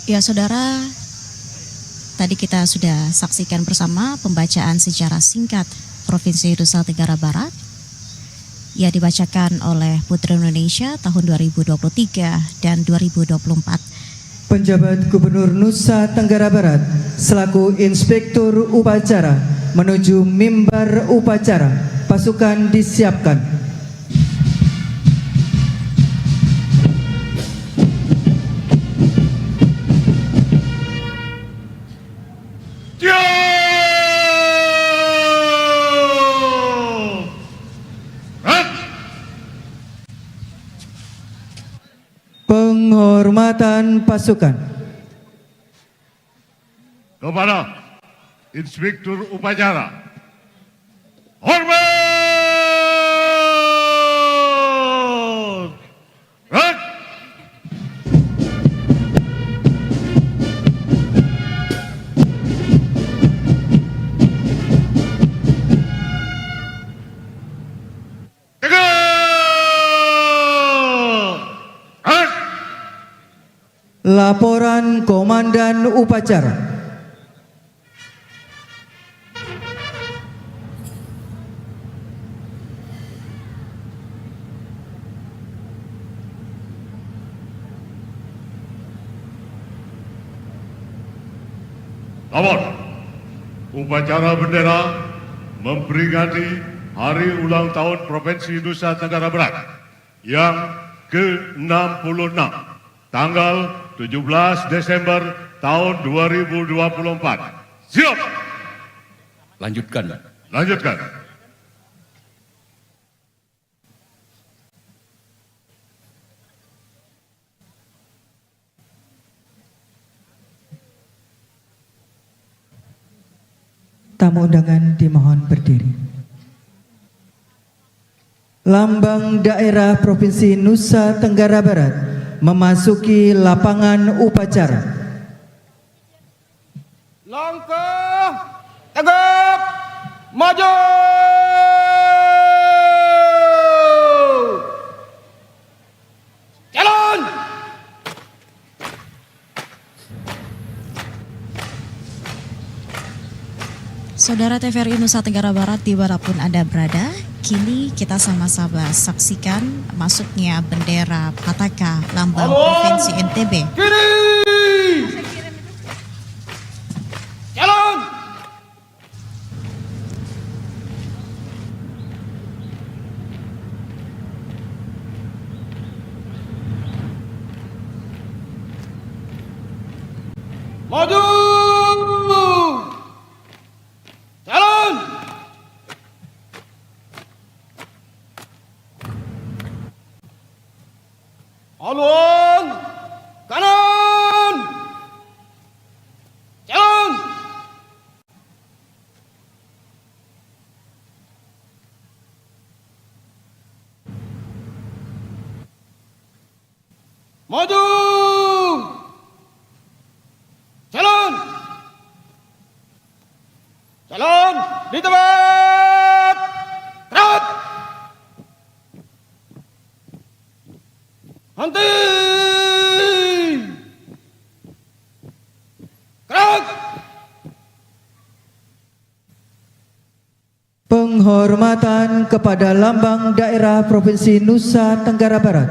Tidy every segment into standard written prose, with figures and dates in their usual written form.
Ya saudara, tadi kita sudah saksikan bersama pembacaan sejarah singkat Provinsi Nusa Tenggara Barat yang dibacakan oleh Putri Indonesia tahun 2023 dan 2024. Penjabat Gubernur Nusa Tenggara Barat selaku Inspektur Upacara menuju mimbar upacara. Pasukan disiapkan. Penghormatan pasukan kepada Inspektur Upacara. Hormat! Rak! Laporan Komandan Upacara. Lapor, upacara bendera memperingati Hari Ulang Tahun Provinsi Nusa Tenggara Barat yang ke-66, tanggal 17 Desember tahun 2024. Siap! Lanjutkan. Lanjutkan. Tamu undangan dimohon berdiri. Lambang daerah Provinsi Nusa Tenggara Barat memasuki lapangan upacara. Langkah tegap maju. Jalan. Saudara TVRI Nusa Tenggara Barat dimanapun Anda berada, kini kita sama-sama saksikan masuknya bendera Pataka lambang Provinsi NTB. Kiri. Jalan. Maju. Jalan. Alun. Kanan. Jalan. Maju. Jalan. Jalan di tempat. Gerak. Henti. Gerak. Penghormatan kepada lambang daerah Provinsi Nusa Tenggara Barat.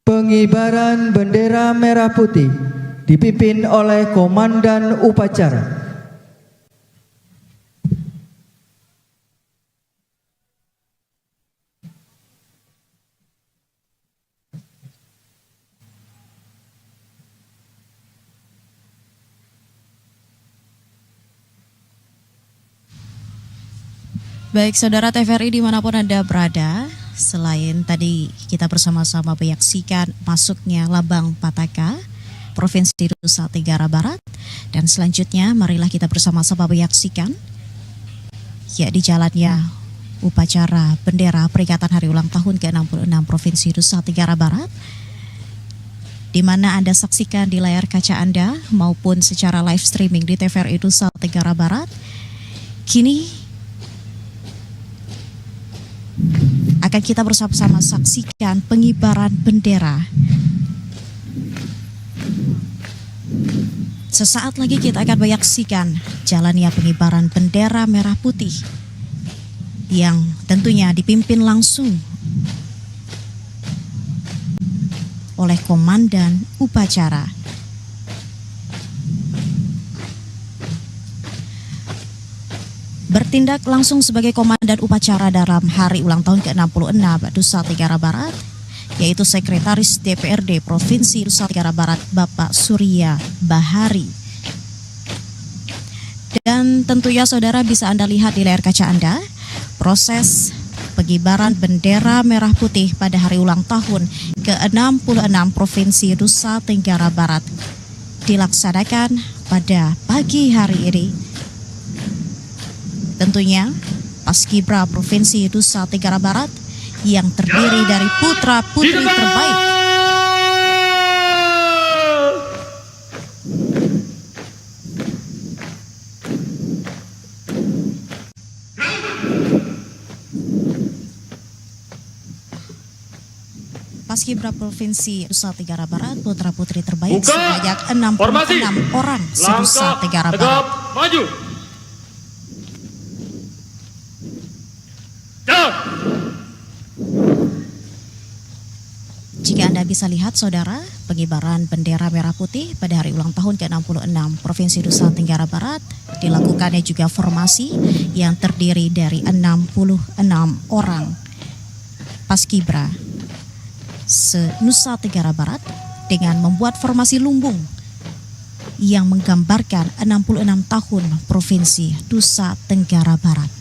Pengibaran bendera merah putih dipimpin oleh Komandan Upacara. Baik, saudara TVRI dimanapun Anda berada, selain tadi kita bersama-sama menyaksikan masuknya Lambang Pataka Provinsi Nusa Tenggara Barat, dan selanjutnya marilah kita bersama-sama menyaksikan di jalannya upacara bendera peringatan hari ulang tahun ke-66 Provinsi Nusa Tenggara Barat, di mana Anda saksikan di layar kaca Anda maupun secara live streaming di TVRI Nusa Tenggara Barat. Kini akan kita bersama-sama saksikan pengibaran bendera. Sesaat lagi kita akan menyaksikan jalannya pengibaran bendera merah putih yang tentunya dipimpin langsung oleh komandan upacara. Bertindak langsung sebagai komandan upacara dalam hari ulang tahun ke-66 Nusa Tenggara Barat, yaitu Sekretaris DPRD Provinsi Nusa Tenggara Barat Bapak Surya Bahari. Dan tentunya saudara bisa Anda lihat di layar kaca Anda, proses pengibaran bendera merah putih pada hari ulang tahun ke-66 Provinsi Nusa Tenggara Barat dilaksanakan pada pagi hari ini. Tentunya Paskibra Provinsi Nusa Tenggara Barat yang terdiri dari putra-putri terbaik Paskibra Provinsi Nusa Tenggara Barat, putra-putri terbaik sebanyak 66 orang se-Nusa Tenggara Barat. Maju. Jika Anda bisa lihat saudara, pengibaran bendera merah putih pada hari ulang tahun ke-66 Provinsi Nusa Tenggara Barat dilakukannya juga formasi yang terdiri dari 66 orang Paskibra se-Nusa Tenggara Barat dengan membuat formasi lumbung yang menggambarkan 66 tahun Provinsi Nusa Tenggara Barat.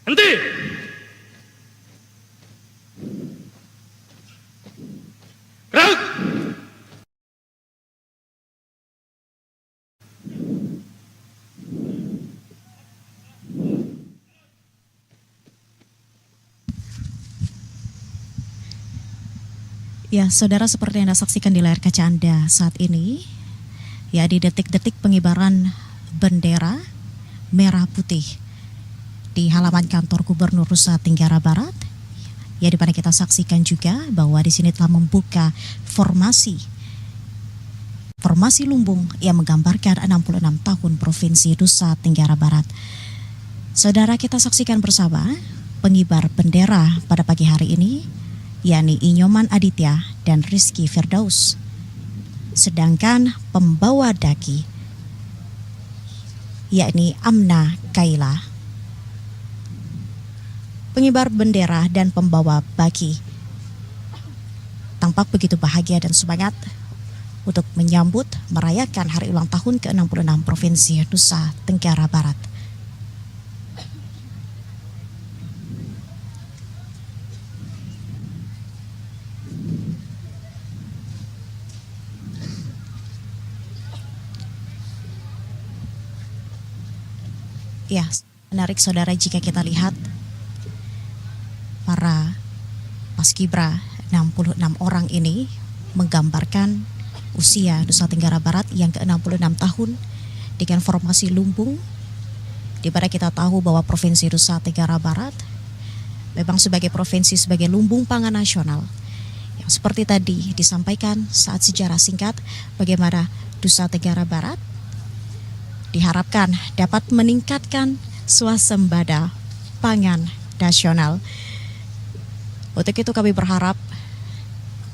Henti. Gerak. Ya, saudara, seperti yang Anda saksikan di layar kaca Anda saat ini, ya, di detik-detik pengibaran bendera merah putih di halaman kantor Gubernur Nusa Tenggara Barat, ya, di mana kita saksikan juga bahwa di sini telah membuka formasi lumbung yang menggambarkan 66 tahun Provinsi Nusa Tenggara Barat. Saudara, kita saksikan bersama pengibar bendera pada pagi hari ini, yakni Inyoman Aditya dan Rizky Firdaus. Sedangkan pembawa daki yakni Amna Kaila. Pengibar bendera dan pembawa baki tampak begitu bahagia dan semangat untuk menyambut merayakan hari ulang tahun ke-66 Provinsi Nusa Tenggara Barat. Ya, menarik saudara jika kita lihat para Paskibra 66 orang ini menggambarkan usia Nusa Tenggara Barat yang ke-66 tahun dengan formasi lumbung, di mana kita tahu bahwa Provinsi Nusa Tenggara Barat memang sebagai provinsi sebagai lumbung pangan nasional. Yang seperti tadi disampaikan saat sejarah singkat bagaimana Nusa Tenggara Barat diharapkan dapat meningkatkan swasembada pangan nasional. Untuk itu kami berharap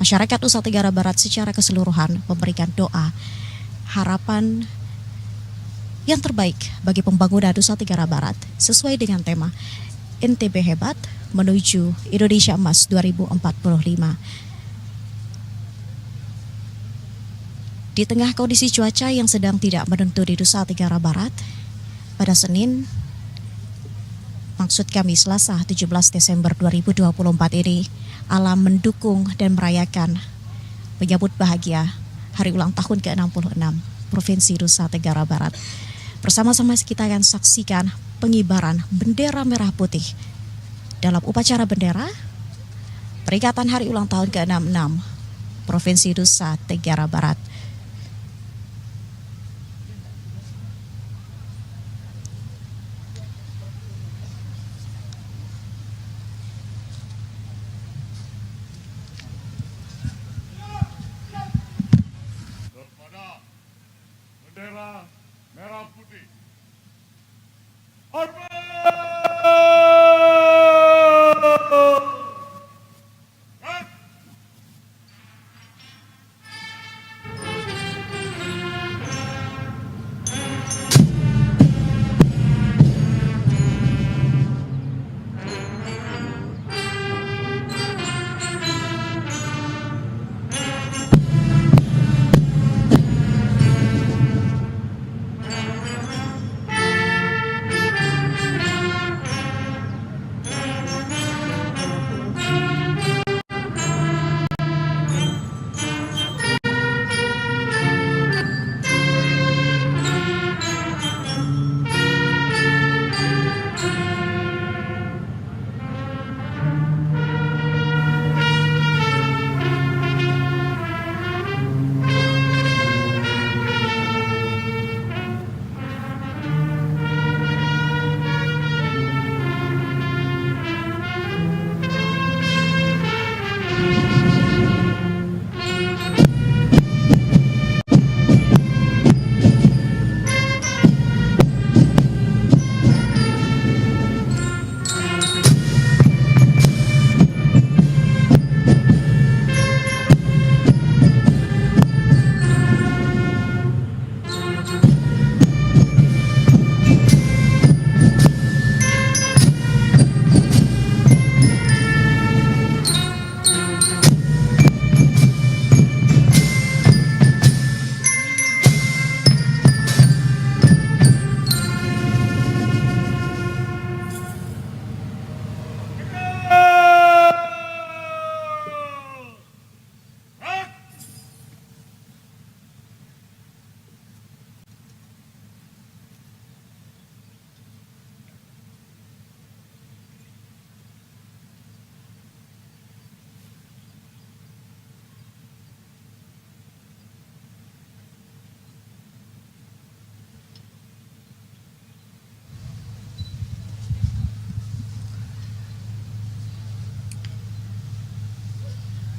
masyarakat Nusa Tenggara Barat secara keseluruhan memberikan doa, harapan yang terbaik bagi pembangunan Nusa Tenggara Barat sesuai dengan tema NTB Hebat menuju Indonesia Emas 2045. Di tengah kondisi cuaca yang sedang tidak menentu di Nusa Tenggara Barat, pada Senin, maksud kami Selasa 17 Desember 2024 ini, alam mendukung dan merayakan menyambut bahagia hari ulang tahun ke-66 Provinsi Nusa Tenggara Barat. Bersama-sama kita akan saksikan pengibaran bendera merah putih dalam upacara bendera peringatan hari ulang tahun ke-66 Provinsi Nusa Tenggara Barat. Kepada bendera merah putih. Hormat!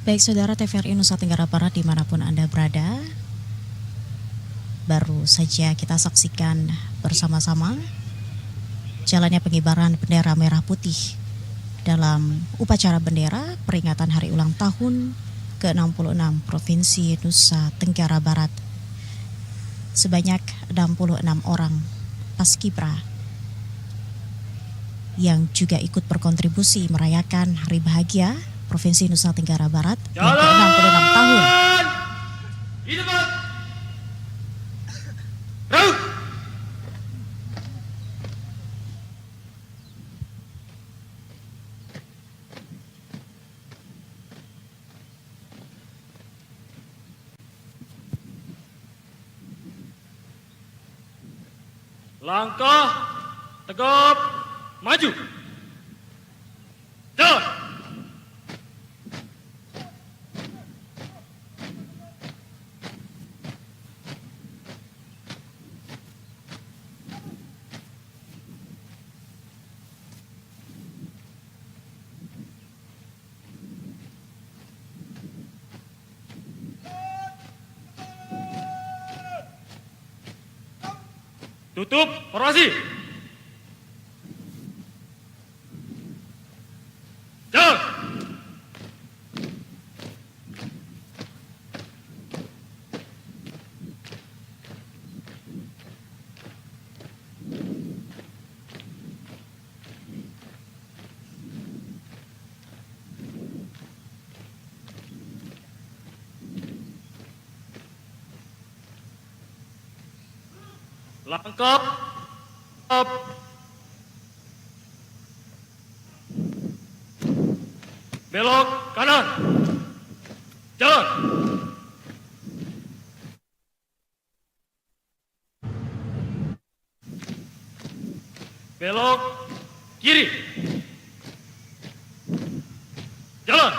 Baik saudara TVRI Nusa Tenggara Barat dimanapun Anda berada, baru saja kita saksikan bersama-sama jalannya pengibaran bendera merah putih dalam upacara bendera peringatan hari ulang tahun ke-66 Provinsi Nusa Tenggara Barat. Sebanyak 66 orang paskibra yang juga ikut berkontribusi merayakan hari bahagia Provinsi Nusa Tenggara Barat yang ke-66 tahun. Di depan. Raut. Langkah tegap maju. Jalan. Tutup formasi. Jalan. Langkah. Up. Belok kanan. Jalan. Belok kiri. Jalan.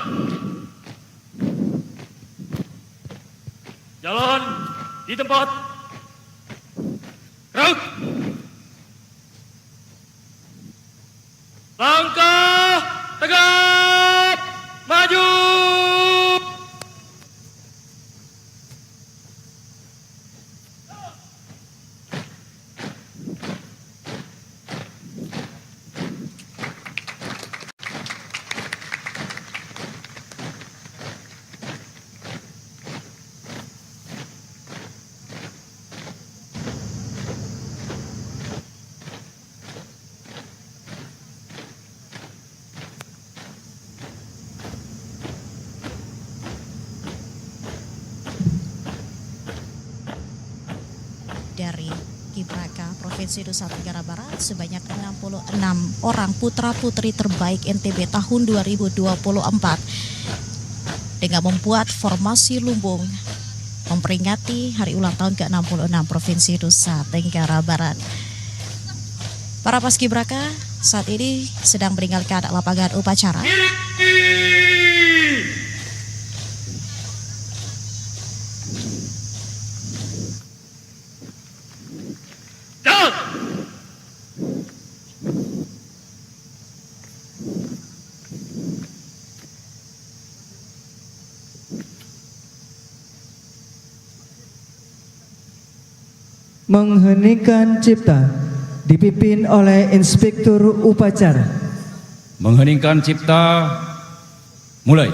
Jalan di tempat. Gerak. Langkah tegap maju. Dari Gibraka Provinsi Nusa Tenggara Barat sebanyak 66 orang putra-putri terbaik NTB tahun 2024 dengan membuat formasi lumbung memperingati hari ulang tahun ke-66 Provinsi Nusa Tenggara Barat. Para paskibraka saat ini sedang meninggalkan lapangan upacara. Mengheningkan cipta dipimpin oleh Inspektur Upacara. Mengheningkan cipta, mulai.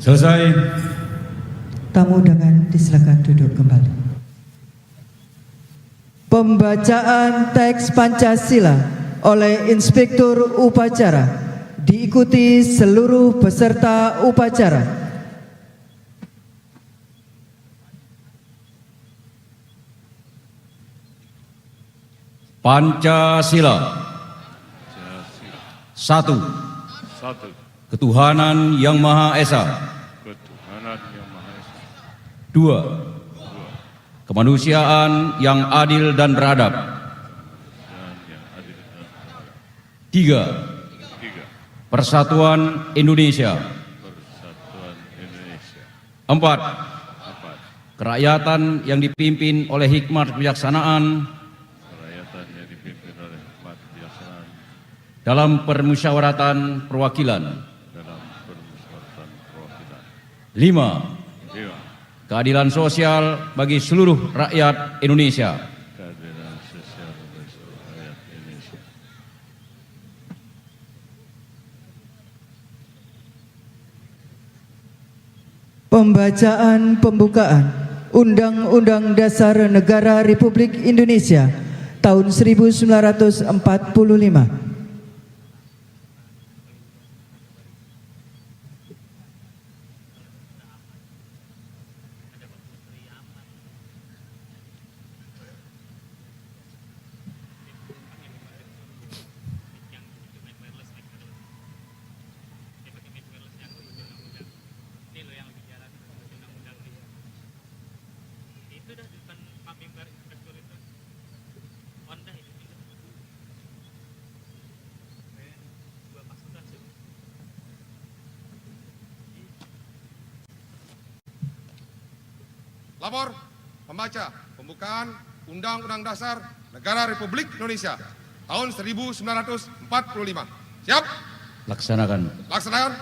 Selesai. Tamu undangan disilakan duduk kembali. Pembacaan teks Pancasila oleh Inspektur Upacara diikuti seluruh peserta upacara. Pancasila. Satu. Satu. Ketuhanan Yang Maha Esa. Ketuhanan Yang Maha Esa. Dua. Kemanusiaan yang adil dan beradab. Dan yang adil dan beradab. Tiga. Tiga. Persatuan Indonesia. Persatuan Indonesia. Empat. Empat. Kerakyatan yang dipimpin oleh hikmat kebijaksanaan Kerakyatan yang dipimpin oleh hikmat kebijaksanaan dalam permusyawaratan perwakilan. dalam permusyawaratan perwakilan. Lima. Lima. Keadilan sosial bagi seluruh rakyat Indonesia. Keadilan sosial Pembacaan pembukaan Undang-Undang Dasar Negara Republik Indonesia tahun 1945. Lapor pembaca pembukaan Undang-Undang Dasar Negara Republik Indonesia tahun 1945. Siap? Laksanakan. Laksanakan.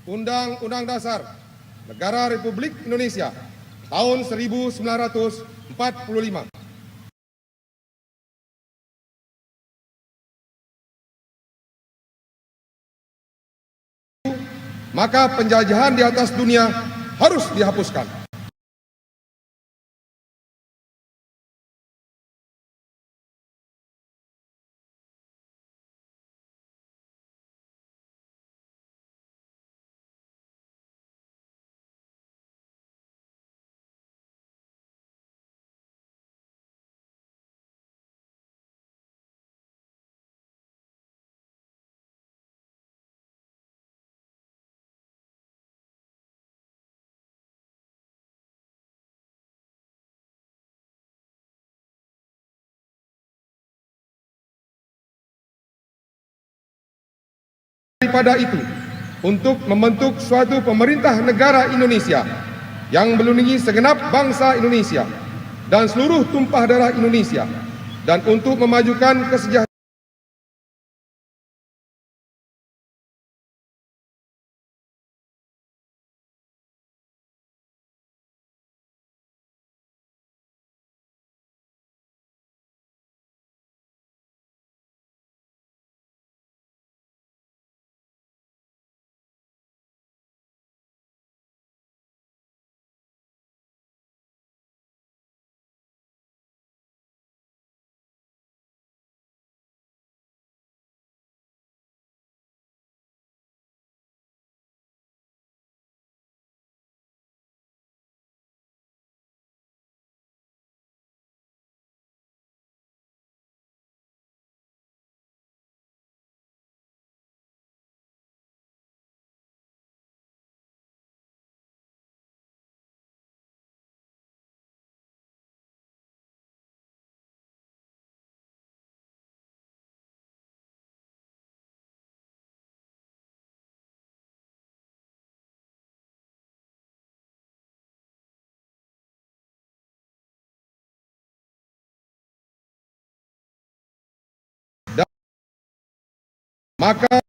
Undang-Undang Dasar Negara Republik Indonesia tahun 1945. Maka penjajahan di atas dunia harus dihapuskan. Daripada itu, untuk membentuk suatu pemerintah negara Indonesia yang melindungi segenap bangsa Indonesia dan seluruh tumpah darah Indonesia, dan untuk memajukan kesejahteraan maka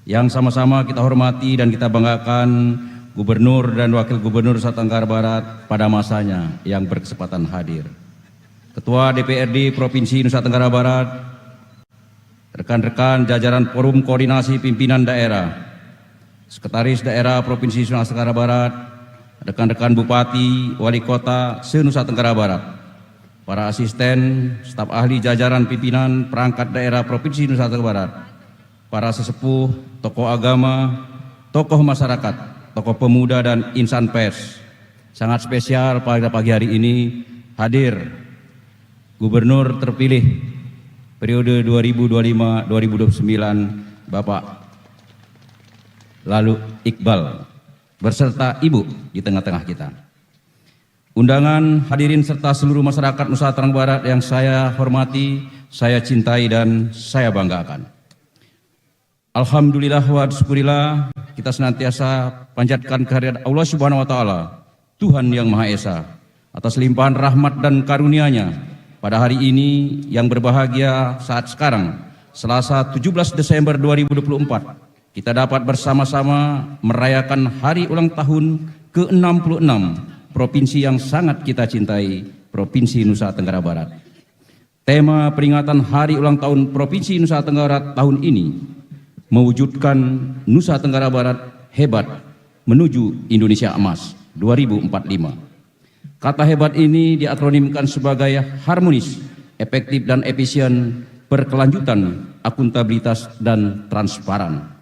yang sama-sama kita hormati dan kita banggakan Gubernur dan Wakil Gubernur Nusa Tenggara Barat pada masanya yang berkesempatan hadir. Ketua DPRD Provinsi Nusa Tenggara Barat, rekan-rekan jajaran Forum Koordinasi Pimpinan Daerah, Sekretaris Daerah Provinsi Nusa Tenggara Barat, rekan-rekan Bupati, Wali Kota se-Nusa Tenggara Barat, para asisten, staf ahli jajaran pimpinan perangkat daerah Provinsi Nusa Tenggara Barat, para sesepuh, tokoh agama, tokoh masyarakat, tokoh pemuda dan insan pers. Sangat spesial pada pagi hari ini hadir Gubernur terpilih periode 2025-2029 Bapak Lalu Iqbal berserta Ibu di tengah-tengah kita. Undangan, hadirin serta seluruh masyarakat Nusa Tenggara Barat yang saya hormati, saya cintai dan saya banggakan. Alhamdulillah wa syukurillah, kita senantiasa panjatkan kehadirat Allah Subhanahu wa taala, Tuhan yang Maha Esa, atas limpahan rahmat dan karunia-Nya pada hari ini yang berbahagia saat sekarang, Selasa 17 Desember 2024, kita dapat bersama-sama merayakan hari ulang tahun ke-66 provinsi yang sangat kita cintai, Provinsi Nusa Tenggara Barat. Tema peringatan hari ulang tahun Provinsi Nusa Tenggara Barat tahun ini mewujudkan Nusa Tenggara Barat hebat menuju Indonesia Emas 2045. Kata hebat ini diakronimkan sebagai harmonis, efektif dan efisien, berkelanjutan, akuntabilitas dan transparan.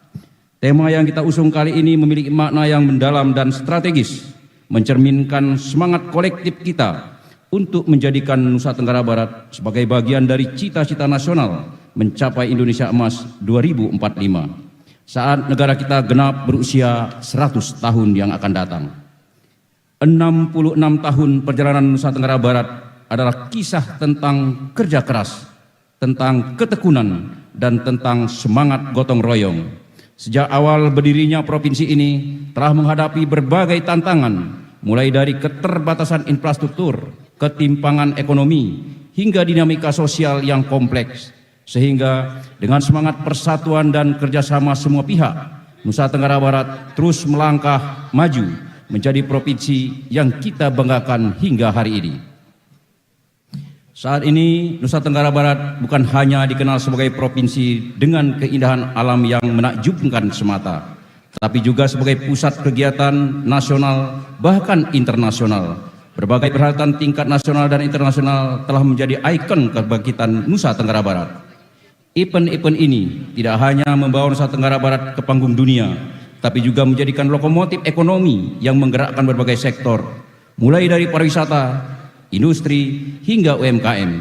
Tema yang kita usung kali ini memiliki makna yang mendalam dan strategis, mencerminkan semangat kolektif kita untuk menjadikan Nusa Tenggara Barat sebagai bagian dari cita-cita nasional mencapai Indonesia Emas 2045 saat negara kita genap berusia 100 tahun yang akan datang. 66 tahun perjalanan Nusa Tenggara Barat adalah kisah tentang kerja keras, tentang ketekunan, dan tentang semangat gotong royong. Sejak awal berdirinya provinsi ini telah menghadapi berbagai tantangan, mulai dari keterbatasan infrastruktur, ketimpangan ekonomi, hingga dinamika sosial yang kompleks. Sehingga dengan semangat persatuan dan kerjasama semua pihak, Nusa Tenggara Barat terus melangkah maju menjadi provinsi yang kita banggakan hingga hari ini. Saat ini Nusa Tenggara Barat bukan hanya dikenal sebagai provinsi dengan keindahan alam yang menakjubkan semata, tapi juga sebagai pusat kegiatan nasional bahkan internasional. Berbagai perhelatan tingkat nasional dan internasional telah menjadi ikon kebangkitan Nusa Tenggara Barat. Event-event ini tidak hanya membawa Nusa Tenggara Barat ke panggung dunia, tapi juga menjadikan lokomotif ekonomi yang menggerakkan berbagai sektor, mulai dari pariwisata, industri, hingga UMKM.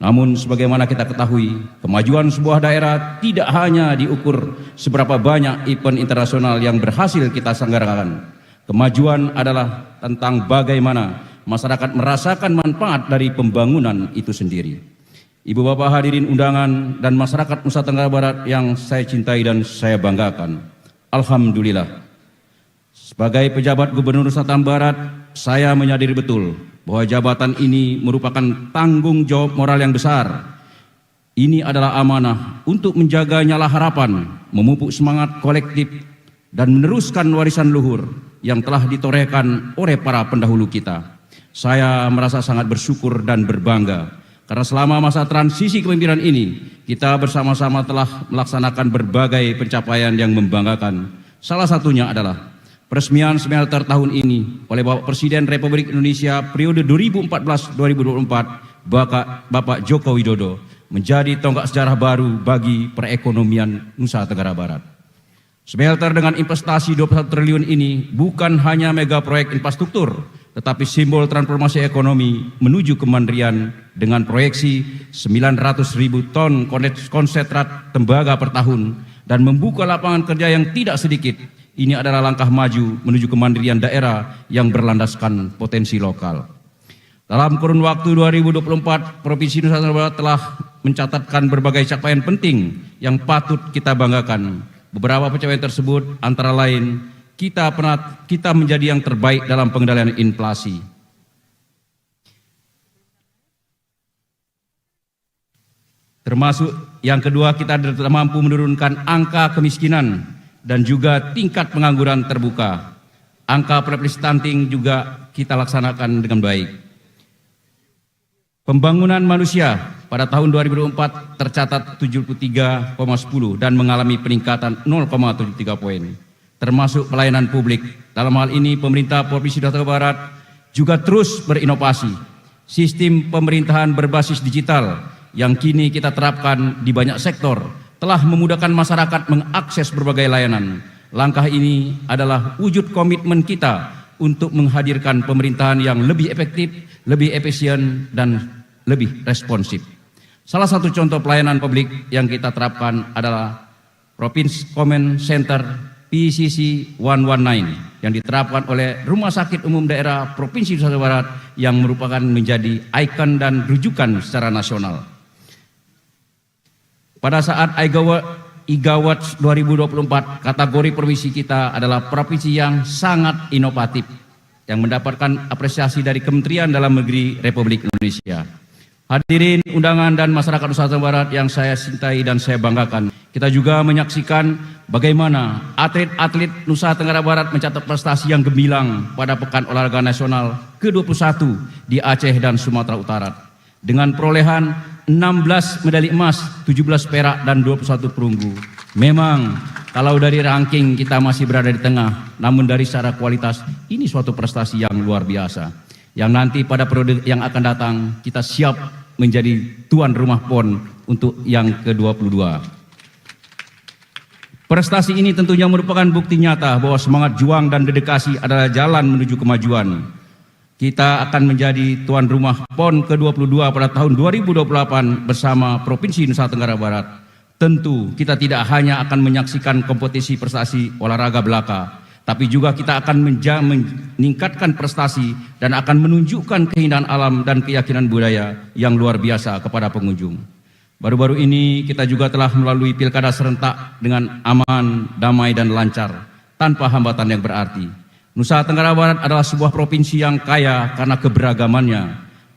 Namun sebagaimana kita ketahui, kemajuan sebuah daerah tidak hanya diukur seberapa banyak event internasional yang berhasil kita selenggarakan. Kemajuan adalah tentang bagaimana masyarakat merasakan manfaat dari pembangunan itu sendiri. Ibu bapak hadirin undangan dan masyarakat Nusa Tenggara Barat yang saya cintai dan saya banggakan. Alhamdulillah, sebagai pejabat Gubernur Nusa Tenggara Barat, saya menyadari betul bahwa jabatan ini merupakan tanggung jawab moral yang besar. Ini adalah amanah untuk menjaga nyala harapan, memupuk semangat kolektif, dan meneruskan warisan luhur yang telah ditorehkan oleh para pendahulu kita. Saya merasa sangat bersyukur dan berbangga karena selama masa transisi kepemimpinan ini, kita bersama-sama telah melaksanakan berbagai pencapaian yang membanggakan. Salah satunya adalah peresmian smelter tahun ini oleh Bapak Presiden Republik Indonesia periode 2014-2024, Bapak Joko Widodo, menjadi tonggak sejarah baru bagi perekonomian Nusa Tenggara Barat. Smelter dengan investasi 21 triliun ini bukan hanya mega proyek infrastruktur, tetapi simbol transformasi ekonomi menuju kemandirian dengan proyeksi 900.000 ton konsentrat tembaga per tahun dan membuka lapangan kerja yang tidak sedikit. Ini adalah langkah maju menuju kemandirian daerah yang berlandaskan potensi lokal. Dalam kurun waktu 2024, Provinsi Nusa Tenggara Barat telah mencatatkan berbagai capaian penting yang patut kita banggakan. Beberapa pencapaian tersebut antara lain kita menjadi yang terbaik dalam pengendalian inflasi. Termasuk yang kedua, kita mampu menurunkan angka kemiskinan dan juga tingkat pengangguran terbuka. Angka populasi stunting juga kita laksanakan dengan baik. Pembangunan manusia pada tahun 2004 tercatat 73,10 dan mengalami peningkatan 0,73 poin. Termasuk pelayanan publik. Dalam hal ini pemerintah Provinsi Nusa Tenggara Barat juga terus berinovasi. Sistem pemerintahan berbasis digital yang kini kita terapkan di banyak sektor telah memudahkan masyarakat mengakses berbagai layanan. Langkah ini adalah wujud komitmen kita untuk menghadirkan pemerintahan yang lebih efektif, lebih efisien, dan lebih responsif. Salah satu contoh pelayanan publik yang kita terapkan adalah Province Command Center PCC 119 yang diterapkan oleh Rumah Sakit Umum Daerah Provinsi Nusa Tenggara Barat yang merupakan menjadi ikon dan rujukan secara nasional. Pada saat IGAWATS 2024, kategori provinsi kita adalah provinsi yang sangat inovatif yang mendapatkan apresiasi dari Kementerian Dalam Negeri Republik Indonesia. Hadirin undangan dan masyarakat Nusa Tenggara Barat yang saya cintai dan saya banggakan, kita juga menyaksikan bagaimana atlet-atlet Nusa Tenggara Barat mencatat prestasi yang gemilang pada Pekan Olahraga Nasional ke-21 di Aceh dan Sumatera Utara dengan perolehan 16 medali emas, 17 perak dan 21 perunggu. Memang kalau dari ranking kita masih berada di tengah, namun dari secara kualitas ini suatu prestasi yang luar biasa. Yang nanti pada periode yang akan datang kita siap menjadi tuan rumah PON untuk yang ke-22. Prestasi ini tentunya merupakan bukti nyata bahwa semangat juang dan dedikasi adalah jalan menuju kemajuan. Kita akan menjadi tuan rumah PON ke-22 pada tahun 2028 bersama Provinsi Nusa Tenggara Barat. Tentu kita tidak hanya akan menyaksikan kompetisi prestasi olahraga belaka, tapi juga kita akan meningkatkan prestasi dan akan menunjukkan keindahan alam dan keyakinan budaya yang luar biasa kepada pengunjung. Baru-baru ini kita juga telah melalui pilkada serentak dengan aman, damai dan lancar, tanpa hambatan yang berarti. Nusa Tenggara Barat adalah sebuah provinsi yang kaya karena keberagamannya.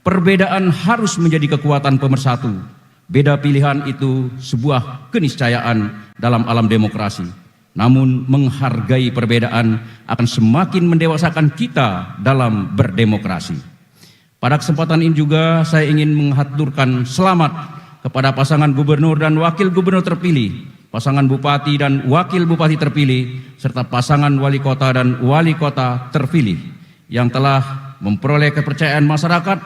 Perbedaan harus menjadi kekuatan pemersatu. Beda pilihan itu sebuah keniscayaan dalam alam demokrasi. Namun menghargai perbedaan akan semakin mendewasakan kita dalam berdemokrasi. Pada kesempatan ini juga saya ingin menghaturkan selamat kepada pasangan gubernur dan wakil gubernur terpilih, pasangan bupati dan wakil bupati terpilih, serta pasangan wali kota dan wali kota terpilih yang telah memperoleh kepercayaan masyarakat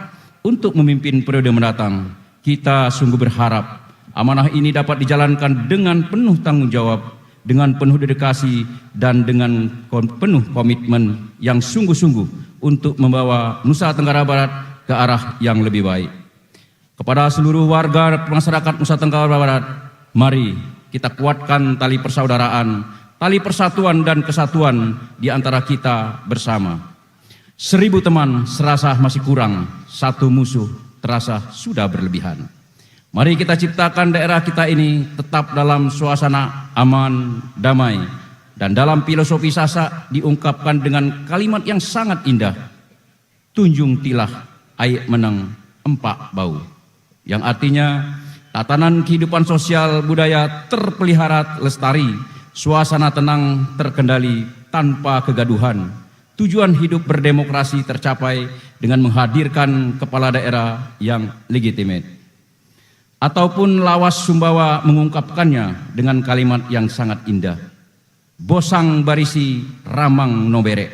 untuk memimpin periode mendatang. Kita sungguh berharap amanah ini dapat dijalankan dengan penuh tanggung jawab, dengan penuh dedikasi dan dengan penuh komitmen yang sungguh-sungguh untuk membawa Nusa Tenggara Barat ke arah yang lebih baik. Kepada seluruh warga masyarakat Nusa Tenggara Barat, mari kita kuatkan tali persaudaraan, tali persatuan dan kesatuan di antara kita bersama. 1000 teman serasa masih kurang, 1 musuh terasa sudah berlebihan. Mari kita ciptakan daerah kita ini tetap dalam suasana aman, damai. Dan dalam filosofi Sasak diungkapkan dengan kalimat yang sangat indah. Tunjung tilah, aik menang, empak bau. Yang artinya tatanan kehidupan sosial budaya terpelihara lestari, suasana tenang terkendali tanpa kegaduhan. Tujuan hidup berdemokrasi tercapai dengan menghadirkan kepala daerah yang legitimate. Ataupun Lawas Sumbawa mengungkapkannya dengan kalimat yang sangat indah. Bosang barisi ramang noberek,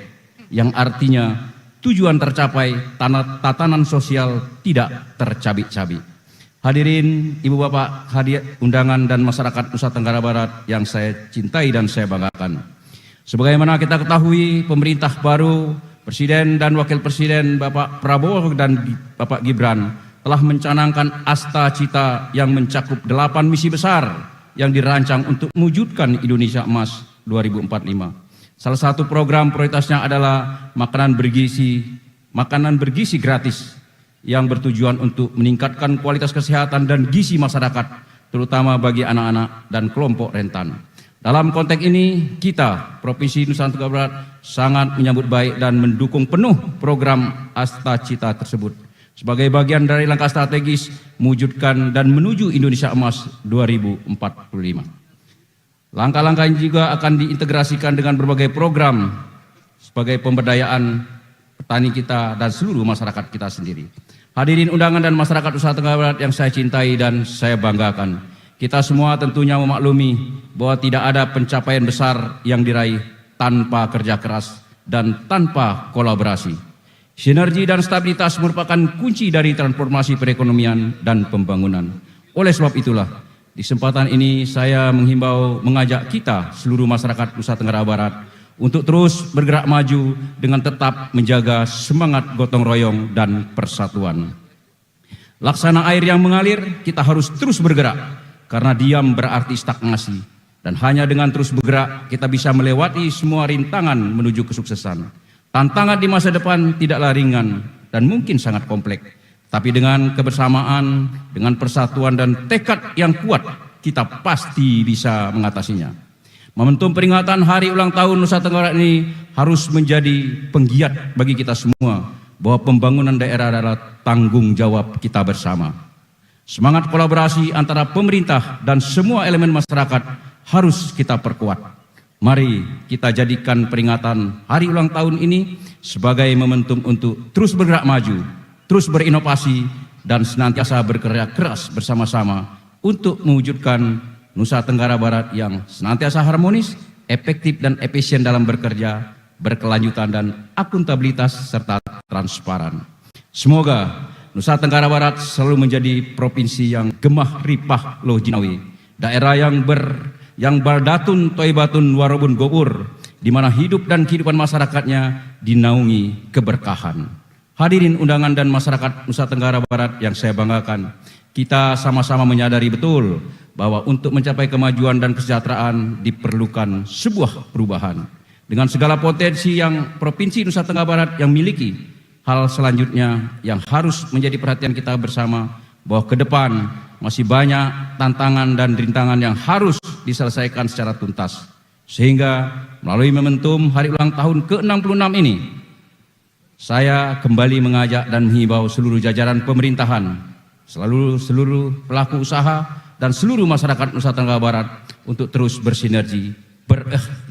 yang artinya tujuan tercapai, tatanan sosial tidak tercabik-cabik. Hadirin, Ibu Bapak, hadiah undangan dan masyarakat Nusa Tenggara Barat yang saya cintai dan saya banggakan. Sebagaimana kita ketahui, pemerintah baru, Presiden dan Wakil Presiden Bapak Prabowo dan Bapak Gibran telah mencanangkan Asta Cita yang mencakup 8 misi besar yang dirancang untuk mewujudkan Indonesia Emas 2045. Salah satu program prioritasnya adalah makanan bergizi gratis yang bertujuan untuk meningkatkan kualitas kesehatan dan gizi masyarakat, terutama bagi anak-anak dan kelompok rentan. Dalam konteks ini, kita, Provinsi Nusa Tenggara Barat, sangat menyambut baik dan mendukung penuh program Asta Cita tersebut sebagai bagian dari langkah strategis mewujudkan dan menuju Indonesia Emas 2045. Langkah-langkah ini juga akan diintegrasikan dengan berbagai program sebagai pemberdayaan petani kita dan seluruh masyarakat kita sendiri. Hadirin undangan dan masyarakat Nusa Tenggara Barat yang saya cintai dan saya banggakan. Kita semua tentunya memaklumi bahwa tidak ada pencapaian besar yang diraih tanpa kerja keras dan tanpa kolaborasi. Sinergi dan stabilitas merupakan kunci dari transformasi perekonomian dan pembangunan. Oleh sebab itulah, di kesempatan ini saya mengajak kita seluruh masyarakat Nusa Tenggara Barat untuk terus bergerak maju dengan tetap menjaga semangat gotong royong dan persatuan. Laksana air yang mengalir, kita harus terus bergerak, karena diam berarti stagnasi. Dan hanya dengan terus bergerak, kita bisa melewati semua rintangan menuju kesuksesan. Tantangan di masa depan tidaklah ringan dan mungkin sangat kompleks. Tapi dengan kebersamaan, dengan persatuan dan tekad yang kuat, kita pasti bisa mengatasinya. Momentum peringatan Hari Ulang Tahun Nusa Tenggara ini harus menjadi penggiat bagi kita semua bahwa pembangunan daerah adalah tanggung jawab kita bersama. Semangat kolaborasi antara pemerintah dan semua elemen masyarakat harus kita perkuat. Mari kita jadikan peringatan Hari Ulang Tahun ini sebagai momentum untuk terus bergerak maju, terus berinovasi, dan senantiasa bekerja keras bersama-sama untuk mewujudkan Nusa Tenggara Barat yang senantiasa harmonis, efektif dan efisien dalam bekerja, berkelanjutan dan akuntabilitas serta transparan. Semoga Nusa Tenggara Barat selalu menjadi provinsi yang gemah ripah loh jinawi, daerah yang bardatun toibatun warobun gobur, di mana hidup dan kehidupan masyarakatnya dinaungi keberkahan. Hadirin undangan dan masyarakat Nusa Tenggara Barat yang saya banggakan, kita sama-sama menyadari betul bahwa untuk mencapai kemajuan dan kesejahteraan diperlukan sebuah perubahan. Dengan segala potensi yang Provinsi Nusa Tenggara Barat yang miliki, hal selanjutnya yang harus menjadi perhatian kita bersama bahwa ke depan masih banyak tantangan dan rintangan yang harus diselesaikan secara tuntas. Sehingga melalui momentum Hari Ulang Tahun ke-66 ini, saya kembali mengajak dan menghimbau seluruh jajaran pemerintahan, seluruh pelaku usaha, dan seluruh masyarakat Nusa Tenggara Barat untuk terus bersinergi,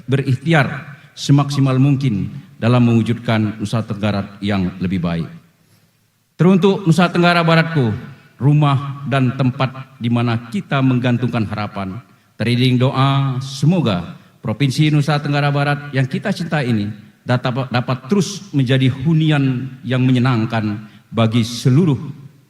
berikhtiar semaksimal mungkin dalam mewujudkan Nusa Tenggara yang lebih baik. Teruntuk Nusa Tenggara Baratku, rumah dan tempat di mana kita menggantungkan harapan, teriring doa semoga Provinsi Nusa Tenggara Barat yang kita cintai ini dapat terus menjadi hunian yang menyenangkan bagi seluruh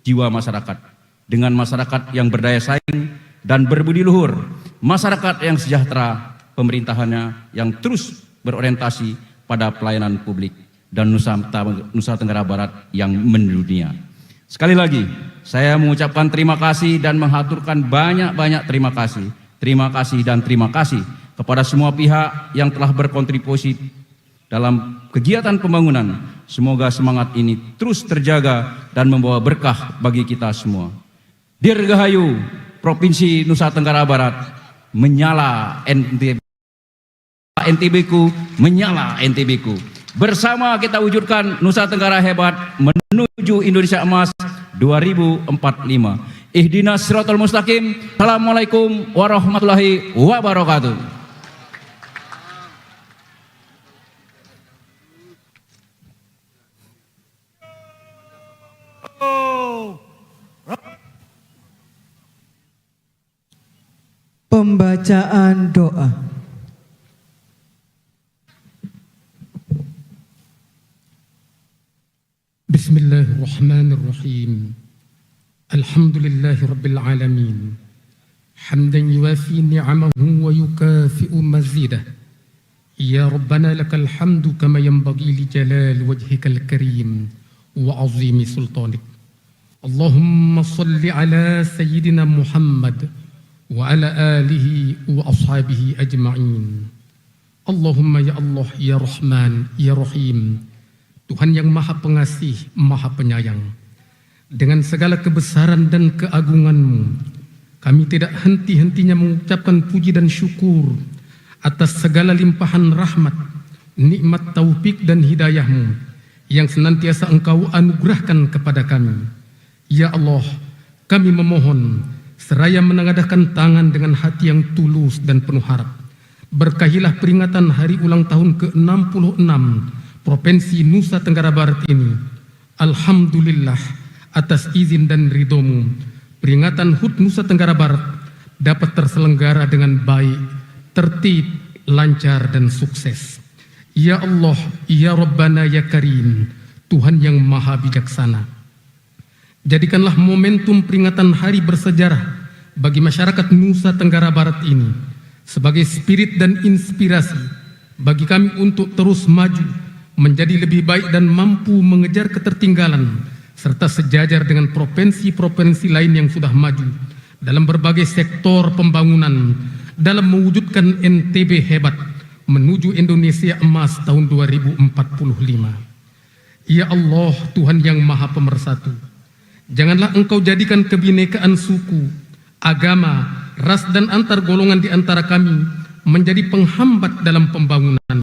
jiwa masyarakat. Dengan masyarakat yang berdaya saing dan berbudi luhur, masyarakat yang sejahtera, pemerintahannya yang terus berorientasi pada pelayanan publik, dan Nusa Tenggara Barat yang mendunia. Sekali lagi, saya mengucapkan terima kasih dan menghaturkan banyak-banyak terima kasih. Terima kasih dan terima kasih kepada semua pihak yang telah berkontribusi dalam kegiatan pembangunan. Semoga semangat ini terus terjaga dan membawa berkah bagi kita semua. Dirgahayu Provinsi Nusa Tenggara Barat, menyala NTB-ku, menyala NTB-ku. Bersama kita wujudkan Nusa Tenggara hebat menuju Indonesia Emas 2045. Ihdinas siratal mustaqim. Assalamualaikum warahmatullahi wabarakatuh. Pembacaan doa. Bismillahirrahmanirrahim. Alhamdulillahi Rabbil Alamin. Hamdan yuafi ni'amahu wa yukafi'u mazidah. Ya Rabbana lakal hamdu kama yanbaghi li jalal wajhikal karim wa azimi sultanik. Allahumma salli ala Sayyidina Muhammad wa ala alihi wa ashabihi ajma'in. Allahumma ya Allah, ya Rahman, ya Rahim, Tuhan yang Maha Pengasih, Maha Penyayang. Dengan segala kebesaran dan keagungan-Mu, kami tidak henti-hentinya mengucapkan puji dan syukur atas segala limpahan rahmat, nikmat taufik dan hidayah-Mu yang senantiasa Engkau anugerahkan kepada kami. Ya Allah, kami memohon seraya menengadahkan tangan dengan hati yang tulus dan penuh harap. Berkahilah peringatan Hari Ulang Tahun ke-66 Provinsi Nusa Tenggara Barat ini. Alhamdulillah atas izin dan ridho-Mu, peringatan HUT Nusa Tenggara Barat dapat terselenggara dengan baik, tertib, lancar dan sukses. Ya Allah, ya Rabbana, ya Karim, Tuhan yang Maha Bijaksana. Jadikanlah momentum peringatan hari bersejarah bagi masyarakat Nusa Tenggara Barat ini sebagai spirit dan inspirasi bagi kami untuk terus maju, menjadi lebih baik dan mampu mengejar ketertinggalan serta sejajar dengan provinsi-provinsi lain yang sudah maju dalam berbagai sektor pembangunan dalam mewujudkan NTB hebat menuju Indonesia emas tahun 2045. Ya Allah, Tuhan yang Maha Pemersatu, janganlah Engkau jadikan kebinekaan suku, agama, ras dan antar golongan di antara kami menjadi penghambat dalam pembangunan,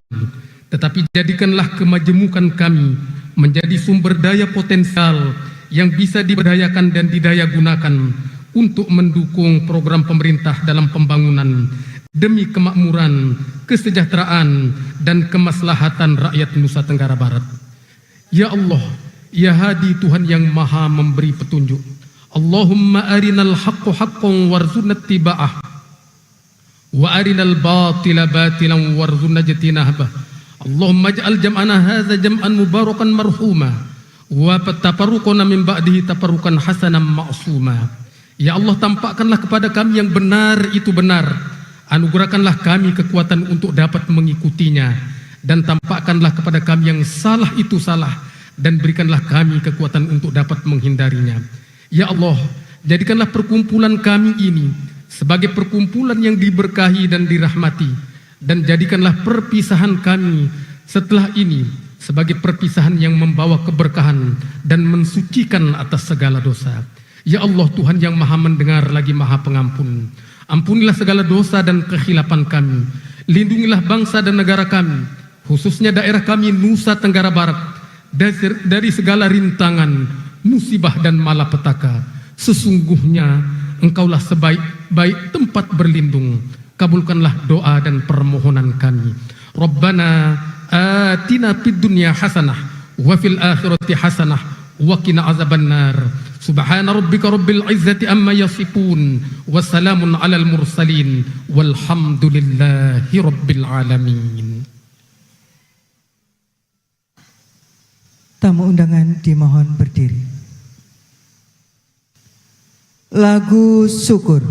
tetapi jadikanlah kemajemukan kami menjadi sumber daya potensial yang bisa diberdayakan dan didaya gunakan untuk mendukung program pemerintah dalam pembangunan demi kemakmuran, kesejahteraan, dan kemaslahatan rakyat Nusa Tenggara Barat. Ya Allah, Ya Hadi, Tuhan yang Maha memberi petunjuk. Allahumma arinal haqqo haqqan warzuqna ittiba'ah wa arinal batila batilan warzuqna ijtinabah. Allahumma ij'al jam'ana hadza jam'an mubarakan marhuma wa tafarruqana min ba'dihi tafarruqan hasanan ma'suma. Ya Allah, tampakkanlah kepada kami yang benar itu benar, anugerahkanlah kami kekuatan untuk dapat mengikutinya, dan tampakkanlah kepada kami yang salah itu salah, dan berikanlah kami kekuatan untuk dapat menghindarinya. Ya Allah, jadikanlah perkumpulan kami ini sebagai perkumpulan yang diberkahi dan dirahmati, dan jadikanlah perpisahan kami setelah ini sebagai perpisahan yang membawa keberkahan dan mensucikan atas segala dosa. Ya Allah, Tuhan yang Maha mendengar lagi Maha pengampun, ampunilah segala dosa dan kekhilafan kami. Lindungilah bangsa dan negara kami, khususnya daerah kami Nusa Tenggara Barat, dari segala rintangan, musibah dan malapetaka. Sesungguhnya Engkaulah sebaik-baik tempat berlindung. Kabulkanlah doa dan permohonan kami. Rabbana atina fid dunya hasanah wa fil akhirati hasanah wa qina azabannar. Subhana rabbika rabbil izzati amma yasifun wa salamun alal mursalin walhamdulillahi rabbil alamin. Tamu undangan dimohon berdiri. Lagu syukur.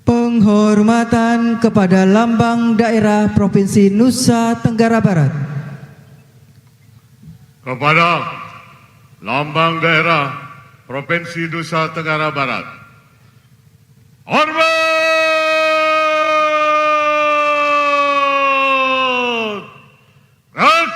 Penghormatan kepada Lambang Daerah Provinsi Nusa Tenggara Barat. Kepada Lambang Daerah Provinsi Nusa Tenggara Barat. Hormat! Gerak!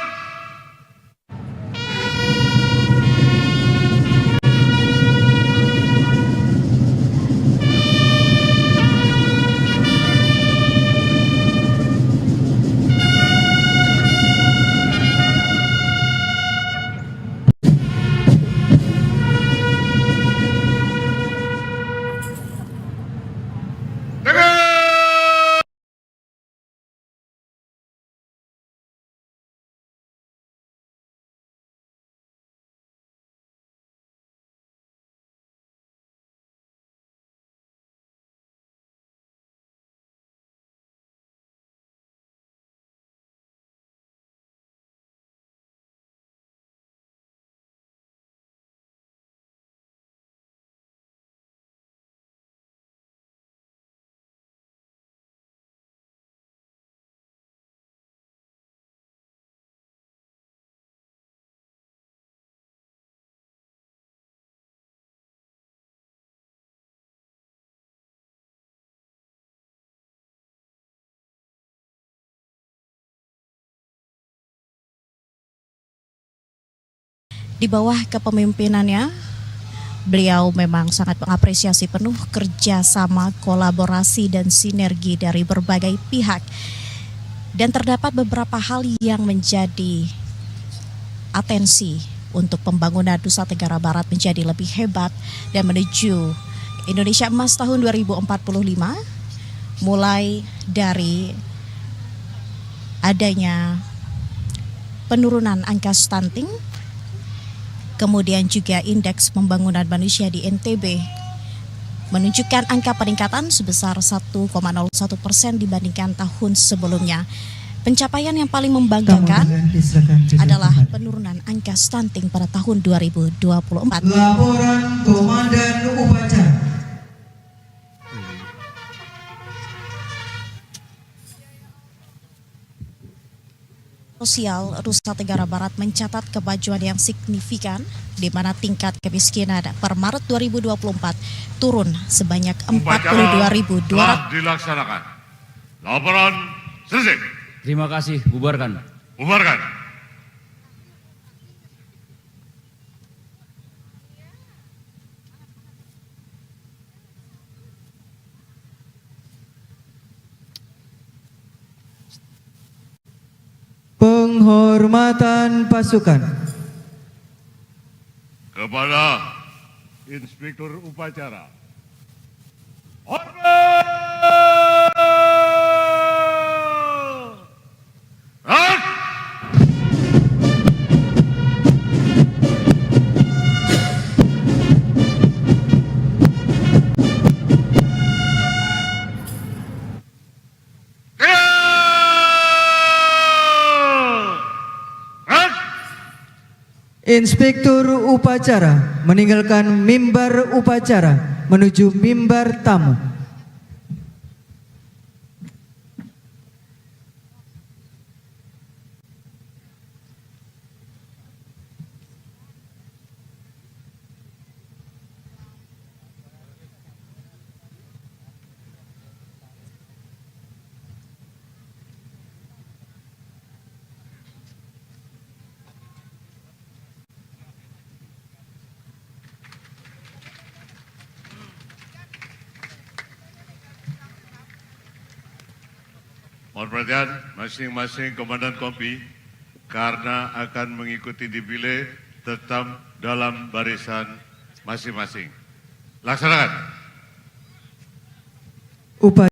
Di bawah kepemimpinannya, beliau memang sangat mengapresiasi penuh kerjasama, kolaborasi, dan sinergi dari berbagai pihak. Dan terdapat beberapa hal yang menjadi atensi untuk pembangunan Nusa Tenggara Barat menjadi lebih hebat dan menuju Indonesia Emas tahun 2045, mulai dari adanya penurunan angka stunting, kemudian juga indeks pembangunan manusia di NTB menunjukkan angka peningkatan sebesar 1,01% dibandingkan tahun sebelumnya. Pencapaian yang paling membanggakan adalah penurunan angka stunting pada tahun 2024. Laporan Komandan Upacara. Sosial Nusa Tenggara Barat mencatat kemajuan yang signifikan di mana tingkat kemiskinan per Maret 2024 turun sebanyak 42.200. Telah dilaksanakan. Laporan selesai. Terima kasih, bubarkan. Bubarkan. Penghormatan pasukan. Kepada Inspektur Upacara. Hormat! Hak! Hak! Inspektur Upacara meninggalkan mimbar upacara menuju mimbar tamu. Mohon perhatian masing-masing komandan kompi karena akan mengikuti defile tetap dalam barisan masing-masing. Laksanakan. Upacara